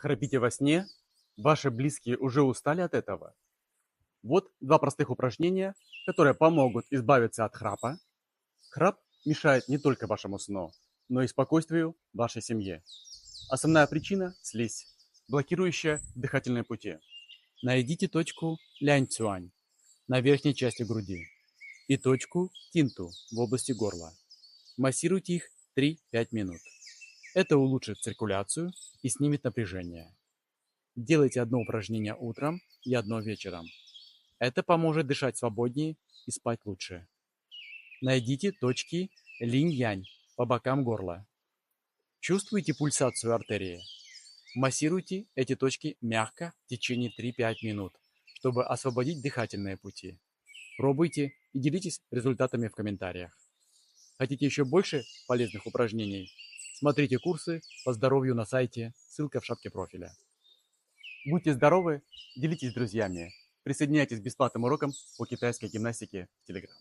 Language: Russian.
Храпите во сне? Ваши близкие уже устали от этого? Вот два простых упражнения, которые помогут избавиться от храпа. Храп мешает не только вашему сну, но и спокойствию вашей семьи. Основная причина – слизь, блокирующая дыхательные пути. Найдите точку Лянь-Цюань на верхней части груди и точку Тинту в области горла. Массируйте их 3-5 минут. Это улучшит циркуляцию и снимет напряжение. Делайте одно упражнение утром и одно вечером. Это поможет дышать свободнее и спать лучше. Найдите точки Линь-Янь по бокам горла. Чувствуете пульсацию артерии? Массируйте эти точки мягко в течение 3-5 минут, чтобы освободить дыхательные пути. Пробуйте и делитесь результатами в комментариях. Хотите еще больше полезных упражнений? Смотрите курсы по здоровью на сайте, ссылка в шапке профиля. Будьте здоровы, делитесь с друзьями, присоединяйтесь к бесплатным урокам по китайской гимнастике в Telegram.